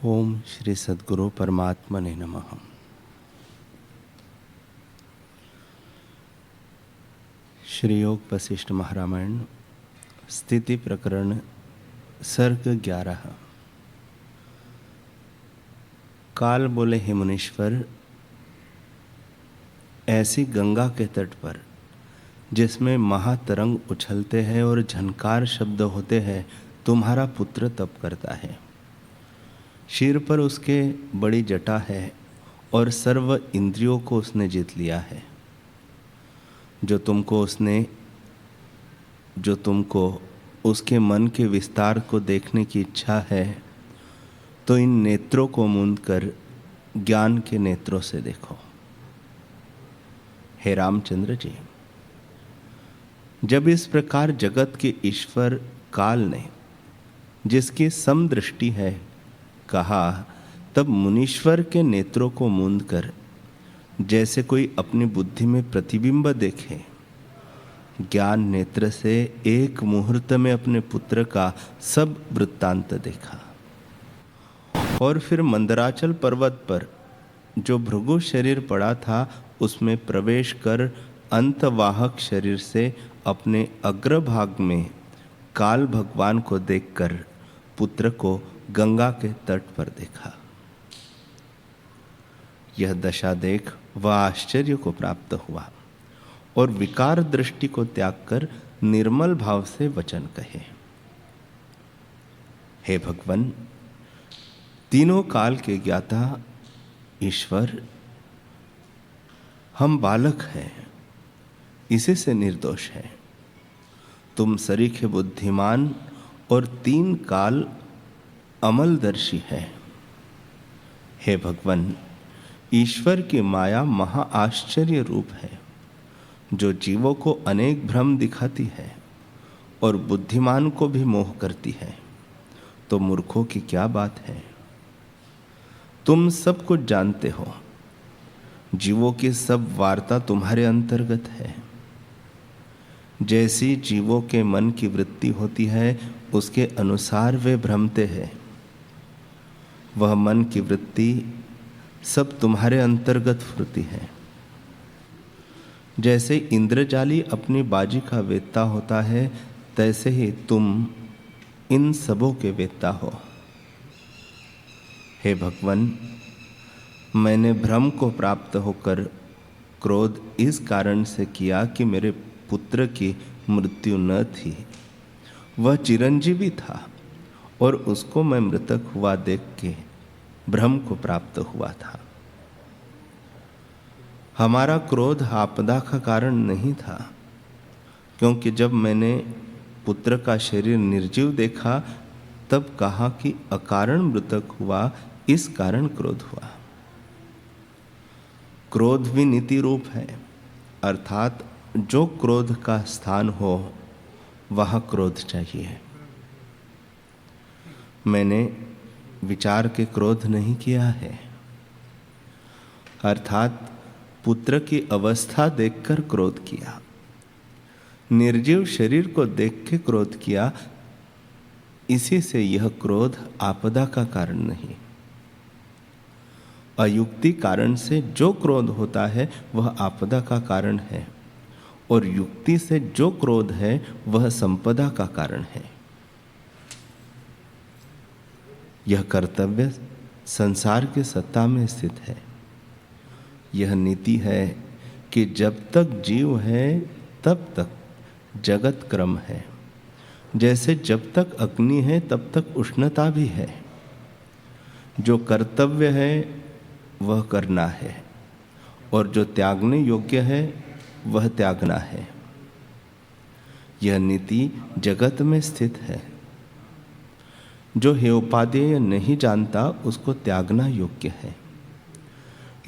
ओम श्री सद्गुरु परमात्मने नमः। श्री योग वशिष्ठ महारामायण स्थिति प्रकरण सर्ग 11। काल बोले, हे मुनीश्वर, ऐसी गंगा के तट पर जिसमें महातरंग उछलते हैं और झनकार शब्द होते हैं, तुम्हारा पुत्र तप करता है। शीर पर उसके बड़ी जटा है और सर्व इंद्रियों को उसने जीत लिया है। जो तुमको उसके मन के विस्तार को देखने की इच्छा है, तो इन नेत्रों को मूंद कर ज्ञान के नेत्रों से देखो। हे रामचंद्र जी, जब इस प्रकार जगत के ईश्वर काल ने, जिसकी समदृष्टि है, कहा, तब मुनीश्वर के नेत्रों को मूंद कर जैसे कोई अपनी बुद्धि में प्रतिबिंब देखे, ज्ञान नेत्र से एक मुहूर्त में अपने पुत्र का सब वृत्तांत देखा। और फिर मंदराचल पर्वत पर जो भृगु शरीर पड़ा था, उसमें प्रवेश कर अंतवाहक शरीर से अपने अग्रभाग में काल भगवान को देखकर पुत्र को गंगा के तट पर देखा। यह दशा देख वह आश्चर्य को प्राप्त हुआ और विकार दृष्टि को त्याग कर निर्मल भाव से वचन कहे। हे भगवन, तीनों काल के ज्ञाता ईश्वर, हम बालक हैं, इसी से निर्दोष है। तुम सरीखे बुद्धिमान और तीन काल अमलदर्शी है। हे भगवन, ईश्वर की माया महा आश्चर्य रूप है, जो जीवों को अनेक भ्रम दिखाती है और बुद्धिमान को भी मोह करती है, तो मूर्खों की क्या बात है। तुम सब कुछ जानते हो, जीवों की सब वार्ता तुम्हारे अंतर्गत है। जैसी जीवों के मन की वृत्ति होती है, उसके अनुसार वे भ्रमते हैं। वह मन की वृत्ति सब तुम्हारे अंतर्गत फुरती है। जैसे इंद्रजाली अपनी बाजी का वेत्ता होता है, तैसे ही तुम इन सबों के वेत्ता हो। हे भगवन, मैंने भ्रम को प्राप्त होकर क्रोध इस कारण से किया कि मेरे पुत्र की मृत्यु न थी। वह चिरंजीवी था और उसको मैं मृतक हुआ देख के भ्रम को प्राप्त हुआ था। हमारा क्रोध आपदा का कारण नहीं था, क्योंकि जब मैंने पुत्र का शरीर निर्जीव देखा, तब कहा कि अकारण मृतक हुआ, इस कारण क्रोध हुआ। क्रोध भी नीति रूप है, अर्थात जो क्रोध का स्थान हो वह क्रोध चाहिए। मैंने विचार के क्रोध नहीं किया है, अर्थात पुत्र की अवस्था देखकर क्रोध किया। निर्जीव शरीर को देख के क्रोध किया, इसी से यह क्रोध आपदा का कारण नहीं। अयुक्ति कारण से जो क्रोध होता है वह आपदा का कारण है, और युक्ति से जो क्रोध है वह संपदा का कारण है। यह कर्तव्य संसार की सत्ता में स्थित है। यह नीति है कि जब तक जीव है तब तक जगत क्रम है। जैसे जब तक अग्नि है तब तक उष्णता भी है। जो कर्तव्य है वह करना है, और जो त्यागने योग्य है वह त्यागना है। यह नीति जगत में स्थित है। जो हेयोपादेय नहीं जानता, उसको त्यागना योग्य है।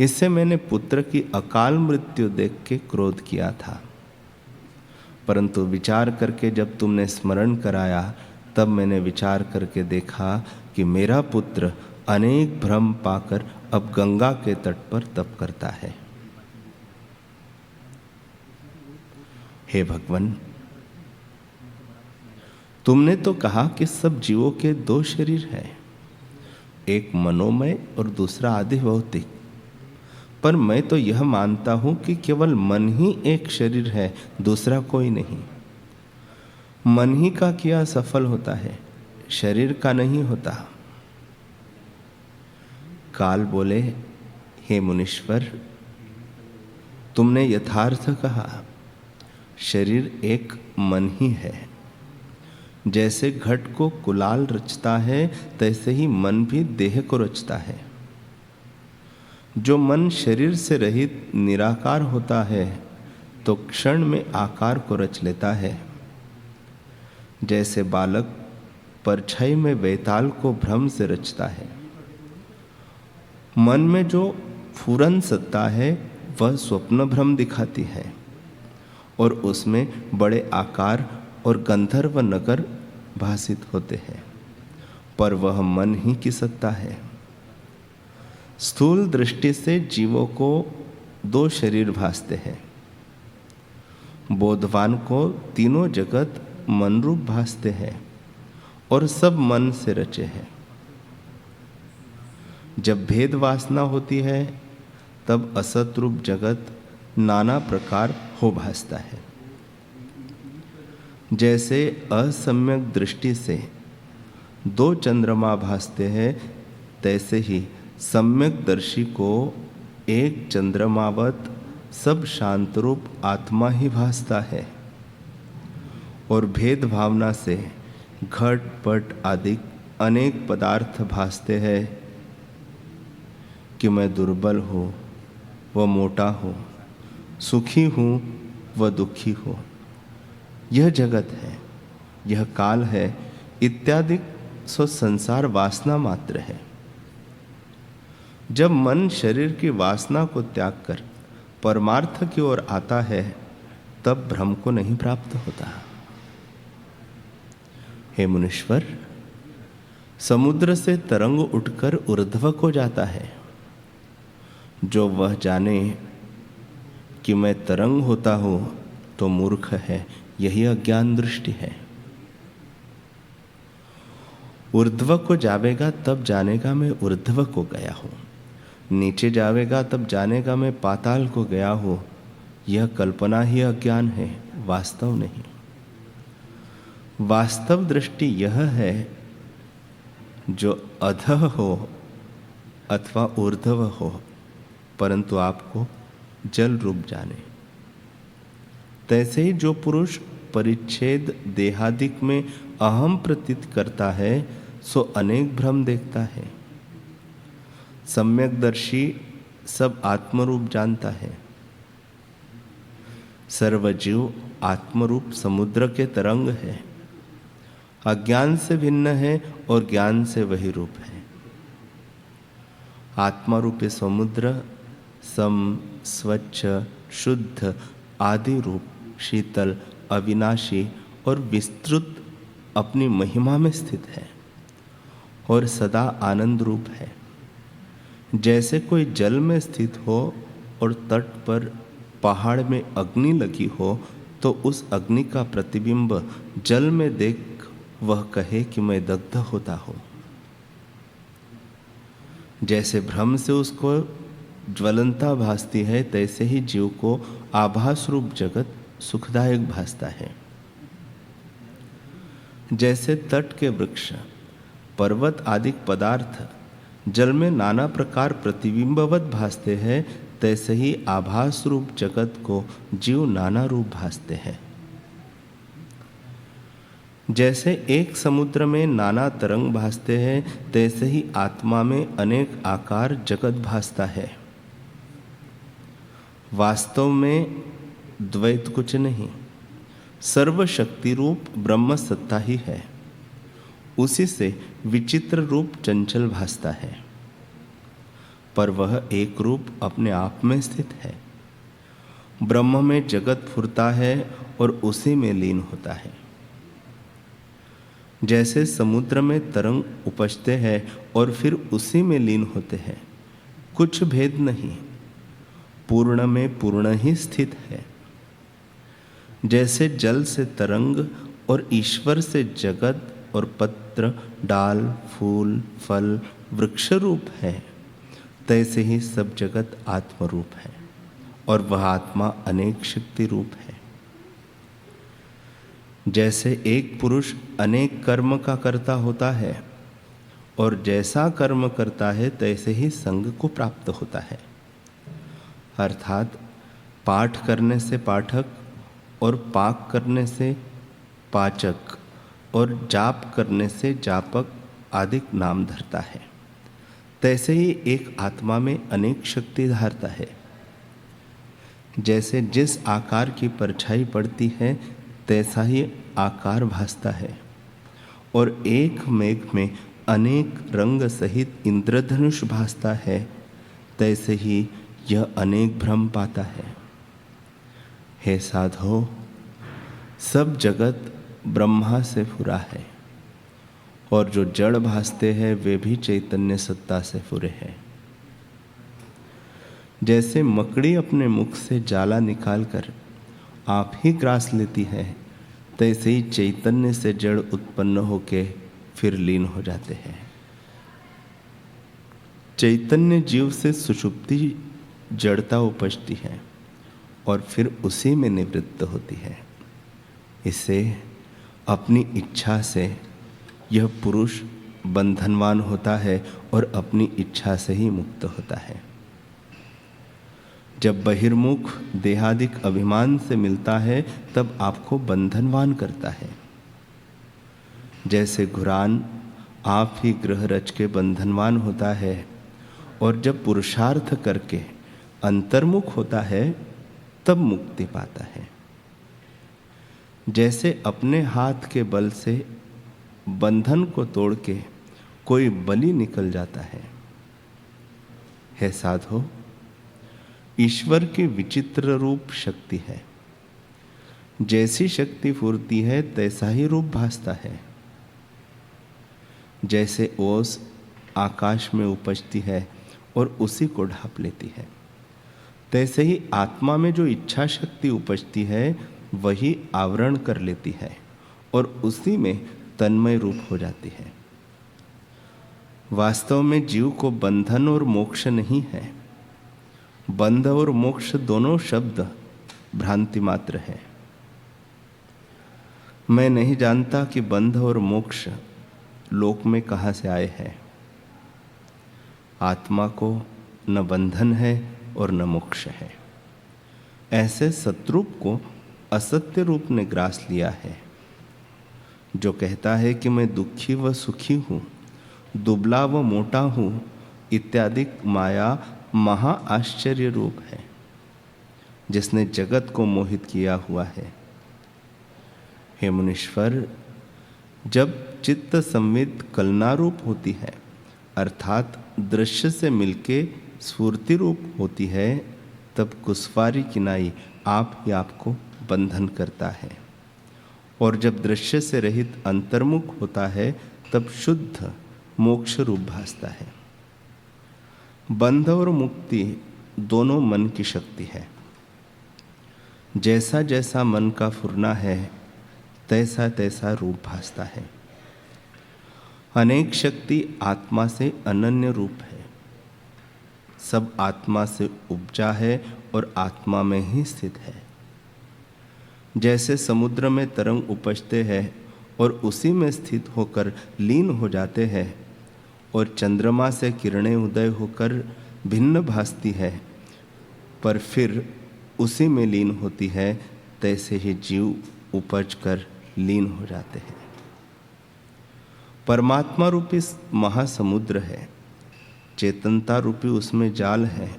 इससे मैंने पुत्र की अकाल मृत्यु देख के क्रोध किया था, परंतु विचार करके जब तुमने स्मरण कराया, तब मैंने विचार करके देखा कि मेरा पुत्र अनेक भ्रम पाकर अब गंगा के तट पर तप करता है। हे भगवन, तुमने तो कहा कि सब जीवों के दो शरीर हैं, एक मनोमय और दूसरा आदि भौतिक। पर मैं तो यह मानता हूं कि केवल मन ही एक शरीर है, दूसरा कोई नहीं। मन ही का किया सफल होता है, शरीर का नहीं होता। काल बोले, हे मुनीश्वर, तुमने यथार्थ कहा। शरीर एक मन ही है। जैसे घट को कुलाल रचता है, तैसे ही मन भी देह को रचता है। जो मन शरीर से रहित निराकार होता है, तो क्षण में आकार को रच लेता है। जैसे बालक परछाई में बेताल को भ्रम से रचता है। मन में जो फुरन सत्ता है, वह स्वप्न भ्रम दिखाती है और उसमें बड़े आकार और गंधर्व नगर भासित होते हैं, पर वह मन ही की सत्ता है। स्थूल दृष्टि से जीवों को दो शरीर भासते हैं। बोधवान को तीनों जगत मन रूप भासते हैं और सब मन से रचे हैं। जब भेद वासना होती है, तब असत रूप जगत नाना प्रकार हो भासता है। जैसे असम्यक दृष्टि से दो चंद्रमा भासते हैं, तैसे ही सम्यक दर्शी को एक चंद्रमावत सब शांत रूप आत्मा ही भासता है। और भेद भावना से घट पट आदि अनेक पदार्थ भासते हैं कि मैं दुर्बल हूँ, वह मोटा हूँ, सुखी हूँ, वह दुखी हो। यह जगत है, यह काल है इत्यादि। सो संसार वासना मात्र है। जब मन शरीर की वासना को त्याग कर परमार्थ की ओर आता है, तब भ्रम को नहीं प्राप्त होता। हे मुनीश्वर, समुद्र से तरंग उठकर ऊर्ध्व को जाता है। जो वह जाने कि मैं तरंग होता हूं, तो मूर्ख है। यही अज्ञान दृष्टि है। ऊर्ध्व को जावेगा तब जानेगा मैं ऊर्ध्व को गया हूं। नीचे जावेगा तब जानेगा मैं पाताल को गया हूं। यह कल्पना ही अज्ञान है, वास्तव नहीं। वास्तव दृष्टि यह है, जो अधः हो अथवा ऊर्ध्व हो, परंतु आपको जल रूप जाने। तैसे ही जो पुरुष परिच्छेद देहादिक में अहम प्रतीत करता है, सो अनेक भ्रम देखता है। सम्यकदर्शी सब आत्मरूप जानता है। सर्वजीव आत्मरूप समुद्र के तरंग है। अज्ञान से भिन्न है और ज्ञान से वही रूप है। आत्मा रूपी समुद्र सम, स्वच्छ, शुद्ध, आदि रूप, शीतल, अविनाशी और विस्तृत अपनी महिमा में स्थित है और सदा आनंद रूप है। जैसे कोई जल में स्थित हो और तट पर पहाड़ में अग्नि लगी हो, तो उस अग्नि का प्रतिबिंब जल में देख वह कहे कि मैं दग्ध होता हूं। जैसे भ्रम से उसको ज्वलंता भासती है, तैसे ही जीव को आभास रूप जगत सुखदायक भासता है। जैसे तट के वृक्ष, पर्वत आदि पदार्थ जल में नाना प्रकार प्रतिबिंबवत भासते हैं, तैसे ही आभास रूप जगत को जीव नाना रूप भासते हैं। जैसे एक समुद्र में नाना तरंग भासते हैं, तैसे ही आत्मा में अनेक आकार जगत भासता है। वास्तव में द्वैत कुछ नहीं, सर्वशक्ति रूप ब्रह्म सत्ता ही है। उसी से विचित्र रूप चंचल भासता है, पर वह एक रूप अपने आप में स्थित है। ब्रह्म में जगत फुरता है और उसी में लीन होता है। जैसे समुद्र में तरंग उपजते हैं और फिर उसी में लीन होते हैं, कुछ भेद नहीं, पूर्ण में पूर्ण ही स्थित है। जैसे जल से तरंग और ईश्वर से जगत और पत्र, डाल, फूल, फल वृक्ष रूप है, तैसे ही सब जगत आत्म रूप है और वह आत्मा अनेक शक्ति रूप है। जैसे एक पुरुष अनेक कर्म का कर्ता होता है और जैसा कर्म करता है तैसे ही संग को प्राप्त होता है। अर्थात पाठ करने से पाठक और पाक करने से पाचक और जाप करने से जापक आदि नाम धरता है। तैसे ही एक आत्मा में अनेक शक्ति धारता है। जैसे जिस आकार की परछाई पड़ती है तैसा ही आकार भासता है और एक मेघ में अनेक रंग सहित इंद्रधनुष भासता है, तैसे ही यह अनेक भ्रम पाता है। हे साधो, सब जगत ब्रह्मा से फुरा है और जो जड़ भासते हैं वे भी चैतन्य सत्ता से फुरे हैं। जैसे मकड़ी अपने मुख से जाला निकालकर आप ही ग्रास लेती है, तैसे ही चैतन्य से जड़ उत्पन्न होके फिर लीन हो जाते हैं। चैतन्य जीव से सुषुप्ति जड़ता उपजती है और फिर उसी में निवृत्त होती है। इसे अपनी इच्छा से यह पुरुष बंधनवान होता है और अपनी इच्छा से ही मुक्त होता है। जब बहिर्मुख देहादिक अभिमान से मिलता है तब आपको बंधनवान करता है। जैसे घुरान आप ही ग्रह रच के बंधनवान होता है और जब पुरुषार्थ करके अंतर्मुख होता है तब मुक्ति पाता है। जैसे अपने हाथ के बल से बंधन को तोड़ के कोई बलि निकल जाता है। हे साधो, ईश्वर की विचित्र रूप शक्ति है। जैसी शक्ति फूरती है तैसा ही रूप भासता है। जैसे ओस आकाश में उपजती है और उसी को ढांप लेती है, तैसे ही आत्मा में जो इच्छा शक्ति उपजती है वही आवरण कर लेती है और उसी में तन्मय रूप हो जाती है। वास्तव में जीव को बंधन और मोक्ष नहीं है। बंध और मोक्ष दोनों शब्द भ्रांति मात्र है। मैं नहीं जानता कि बंध और मोक्ष लोक में कहाँ से आए हैं। आत्मा को न बंधन है और न मोक्ष है। ऐसे सतरूप को असत्य रूप ने ग्रास लिया है, जो कहता है कि मैं दुखी व सुखी हूँ, दुबला व मोटा हूँ इत्यादि माया महा आश्चर्य रूप है, जिसने जगत को मोहित किया हुआ है। हे मुनीश्वर, जब चित्त संवित कलना रूप होती है अर्थात दृश्य से मिलके स्फूर्ति रूप होती है, तब कुसवारी किनाई आप ही आपको बंधन करता है और जब दृश्य से रहित अंतर्मुख होता है तब शुद्ध मोक्ष रूप भासता है। बंध और मुक्ति दोनों मन की शक्ति है। जैसा जैसा मन का फुरना है तैसा तैसा रूप भासता है। अनेक शक्ति आत्मा से अनन्य रूप है। सब आत्मा से उपजा है और आत्मा में ही स्थित है। जैसे समुद्र में तरंग उपजते हैं और उसी में स्थित होकर लीन हो जाते हैं और चंद्रमा से किरणें उदय होकर भिन्न भासती है पर फिर उसी में लीन होती है, तैसे ही जीव उपज कर लीन हो जाते हैं। परमात्मा रूपी महासमुद्र है, चेतनता रूपी उसमें जाल है,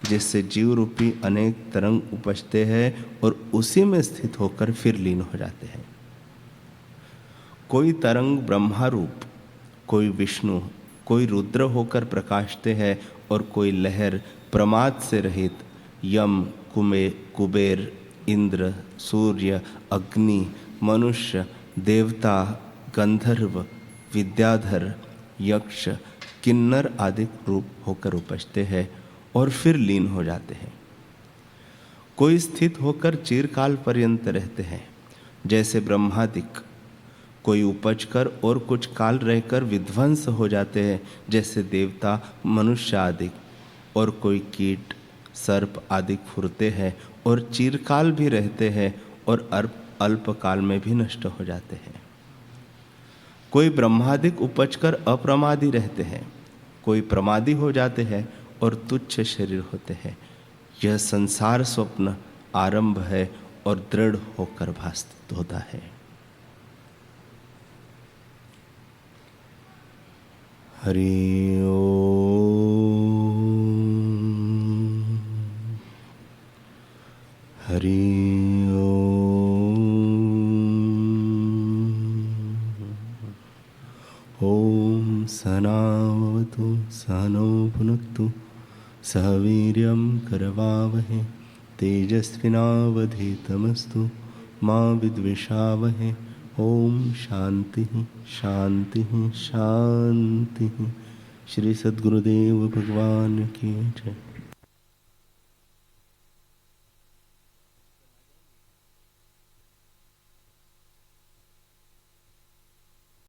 जिससे जीव रूपी अनेक तरंग उपजते हैं और उसी में स्थित होकर फिर लीन हो जाते हैं। कोई तरंग ब्रह्मा रूप, कोई विष्णु, कोई रुद्र होकर प्रकाशते हैं और कोई लहर प्रमाद से रहित यम, कुबेर, इंद्र, सूर्य, अग्नि, मनुष्य, देवता, गंधर्व, विद्याधर, यक्ष, किन्नर आदि रूप होकर उपजते हैं और फिर लीन हो जाते हैं। कोई स्थित होकर चिरकाल पर्यंत रहते हैं, जैसे ब्रह्मादिक, कोई उपज कर और कुछ काल रहकर विध्वंस हो जाते हैं, जैसे देवता, मनुष्य आदि। और कोई कीट, सर्प आदि फुरते हैं और चिरकाल भी रहते हैं और अल्पकाल में भी नष्ट हो जाते हैं। कोई ब्रह्मादिक उपज कर अप्रमादी रहते हैं, कोई प्रमादी हो जाते हैं और तुच्छ शरीर होते हैं। यह संसार स्वप्न आरंभ है और दृढ़ होकर भासित होता है। हरि ओम, हरि ओम। सहनावतु सहनौ भुनक्तु सह वीर्यं करवावहै तेजस्विनावधीतमस्तु मा विद्विषावहै। ओम शांति शांति शांति। श्री सद्गुरुदेव भगवान की जय।